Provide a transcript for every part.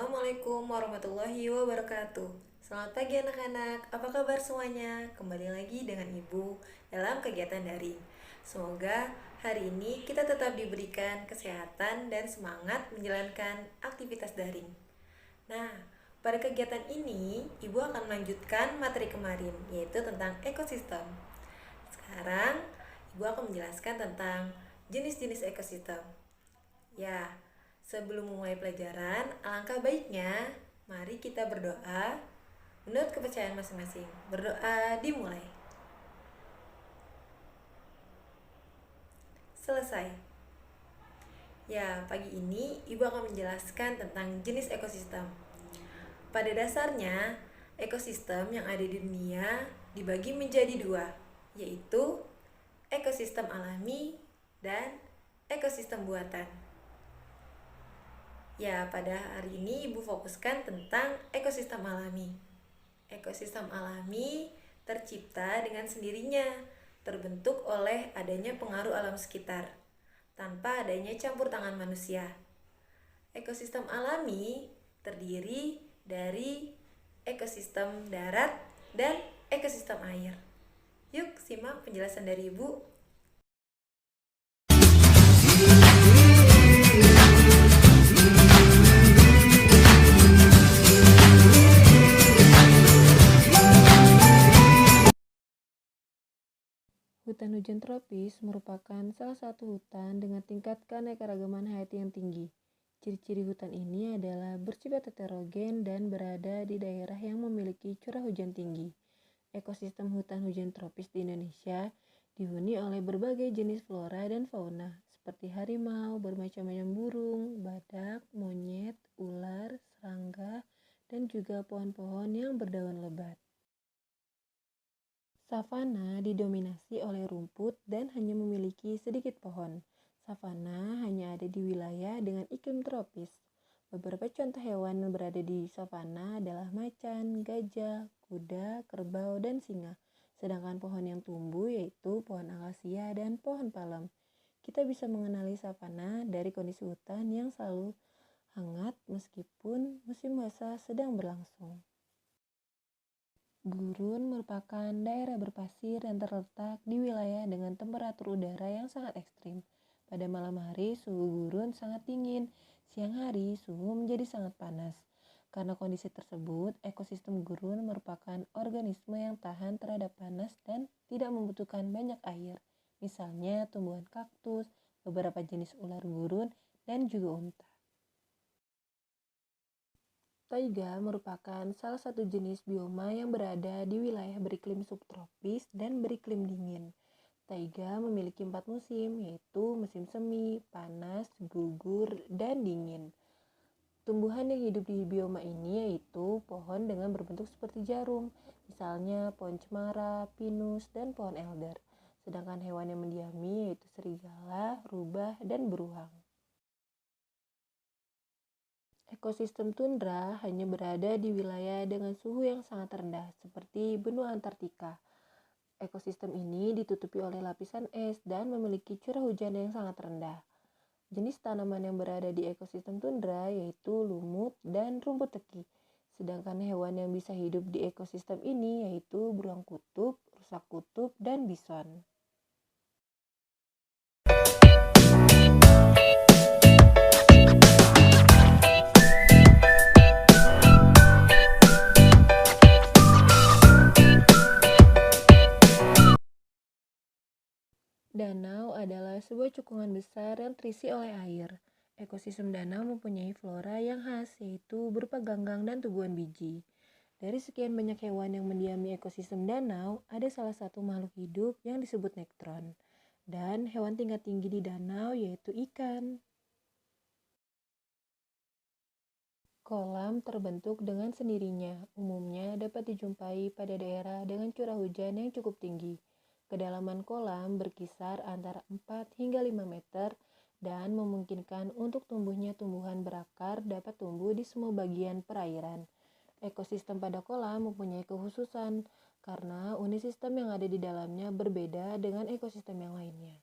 Assalamualaikum warahmatullahi wabarakatuh. Selamat pagi anak-anak, apa kabar semuanya? Kembali lagi dengan Ibu dalam kegiatan daring. Semoga hari ini kita tetap diberikan kesehatan dan semangat menjalankan aktivitas daring. Nah, pada kegiatan ini Ibu akan melanjutkan materi kemarin, yaitu tentang ekosistem. Sekarang Ibu akan menjelaskan tentang jenis-jenis ekosistem. Ya, sebelum memulai pelajaran, alangkah baiknya mari kita berdoa menurut kepercayaan masing-masing. Berdoa dimulai. Selesai. Ya, pagi ini Ibu akan menjelaskan tentang jenis ekosistem. Pada dasarnya, ekosistem yang ada di dunia dibagi menjadi dua, yaitu ekosistem alami dan ekosistem buatan. Ya, pada hari ini Ibu fokuskan tentang ekosistem alami. Ekosistem alami tercipta dengan sendirinya, terbentuk oleh adanya pengaruh alam sekitar, tanpa adanya campur tangan manusia. Ekosistem alami terdiri dari ekosistem darat dan ekosistem air. Yuk, simak penjelasan dari Ibu. Hutan hujan tropis merupakan salah satu hutan dengan tingkat keanekaragaman hayati yang tinggi. Ciri-ciri hutan ini adalah bersifat heterogen dan berada di daerah yang memiliki curah hujan tinggi. Ekosistem hutan hujan tropis di Indonesia dihuni oleh berbagai jenis flora dan fauna, seperti harimau, bermacam-macam burung, badak, monyet, ular, serangga, dan juga pohon-pohon yang berdaun lebat. Savana didominasi oleh rumput dan hanya memiliki sedikit pohon. Savana hanya ada di wilayah dengan iklim tropis. Beberapa contoh hewan yang berada di savana adalah macan, gajah, kuda, kerbau, dan singa. Sedangkan pohon yang tumbuh yaitu pohon akasia dan pohon palem. Kita bisa mengenali savana dari kondisi hutan yang selalu hangat meskipun musim basah sedang berlangsung. Gurun merupakan daerah berpasir yang terletak di wilayah dengan temperatur udara yang sangat ekstrim. Pada malam hari, suhu gurun sangat dingin. Siang hari, suhu menjadi sangat panas. Karena kondisi tersebut, ekosistem gurun merupakan organisme yang tahan terhadap panas dan tidak membutuhkan banyak air. Misalnya tumbuhan kaktus, beberapa jenis ular gurun, dan juga unta. Taiga merupakan salah satu jenis bioma yang berada di wilayah beriklim subtropis dan beriklim dingin. Taiga memiliki 4 musim, yaitu musim semi, panas, gugur, dan dingin. Tumbuhan yang hidup di bioma ini yaitu pohon dengan berbentuk seperti jarum, misalnya pohon cemara, pinus, dan pohon elder. Sedangkan hewan yang mendiami yaitu serigala, rubah, dan beruang. Ekosistem tundra hanya berada di wilayah dengan suhu yang sangat rendah, seperti benua Antartika. Ekosistem ini ditutupi oleh lapisan es dan memiliki curah hujan yang sangat rendah. Jenis tanaman yang berada di ekosistem tundra yaitu lumut dan rumput teki. Sedangkan hewan yang bisa hidup di ekosistem ini yaitu beruang kutub, rusa kutub, dan bison. Danau adalah sebuah cekungan besar yang terisi oleh air. Ekosistem danau mempunyai flora yang khas, yaitu berupa ganggang dan tumbuhan biji. Dari sekian banyak hewan yang mendiami ekosistem danau, ada salah satu makhluk hidup yang disebut nektron. Dan hewan tingkat tinggi di danau yaitu ikan. Kolam terbentuk dengan sendirinya, umumnya dapat dijumpai pada daerah dengan curah hujan yang cukup tinggi. Kedalaman kolam berkisar antara 4 hingga 5 meter dan memungkinkan untuk tumbuhnya tumbuhan berakar dapat tumbuh di semua bagian perairan. Ekosistem pada kolam mempunyai kekhususan karena unit sistem yang ada di dalamnya berbeda dengan ekosistem yang lainnya.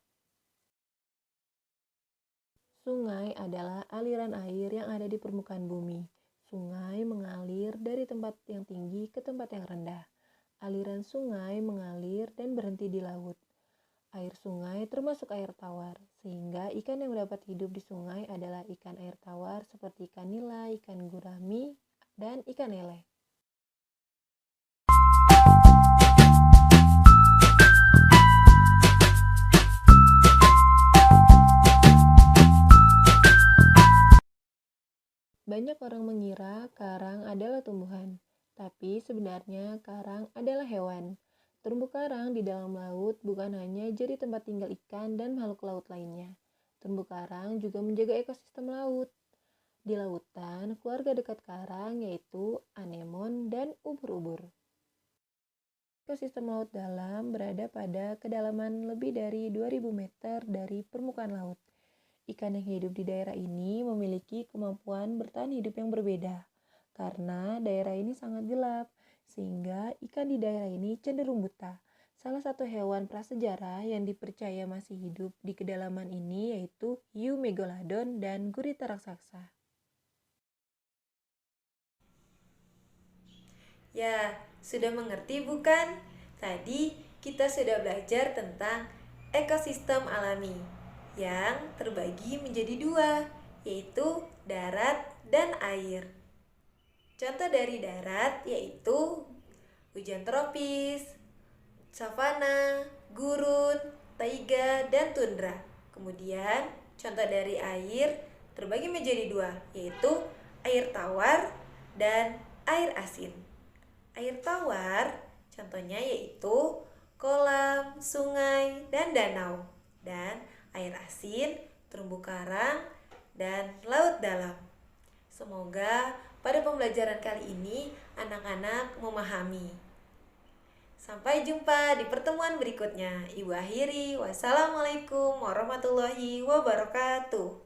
Sungai adalah aliran air yang ada di permukaan bumi. Sungai mengalir dari tempat yang tinggi ke tempat yang rendah. Aliran sungai mengalir dan berhenti di laut. Air sungai termasuk air tawar, sehingga ikan yang dapat hidup di sungai adalah ikan air tawar seperti ikan nila, ikan gurami, dan ikan lele. Banyak orang mengira karang adalah tumbuhan, tapi sebenarnya karang adalah hewan. Terumbu karang di dalam laut bukan hanya jadi tempat tinggal ikan dan makhluk laut lainnya. Terumbu karang juga menjaga ekosistem laut. Di lautan, keluarga dekat karang yaitu anemon dan ubur-ubur. Ekosistem laut dalam berada pada kedalaman lebih dari 2000 meter dari permukaan laut. Ikan yang hidup di daerah ini memiliki kemampuan bertahan hidup yang berbeda, karena daerah ini sangat gelap, sehingga ikan di daerah ini cenderung buta. Salah satu hewan prasejarah yang dipercaya masih hidup di kedalaman ini yaitu hiu megalodon dan gurita raksasa. Ya, sudah mengerti bukan? Tadi kita sudah belajar tentang ekosistem alami yang terbagi menjadi dua, yaitu darat dan air. Contoh dari darat yaitu hujan tropis, savana, gurun, taiga, dan tundra. Kemudian contoh dari air terbagi menjadi dua, yaitu air tawar dan air asin. Air tawar contohnya yaitu kolam, sungai, dan danau. Dan air asin, terumbu karang, dan laut dalam. Semoga pada pembelajaran kali ini anak-anak memahami. Sampai jumpa di pertemuan berikutnya. Ibu akhiri, wassalamualaikum warahmatullahi wabarakatuh.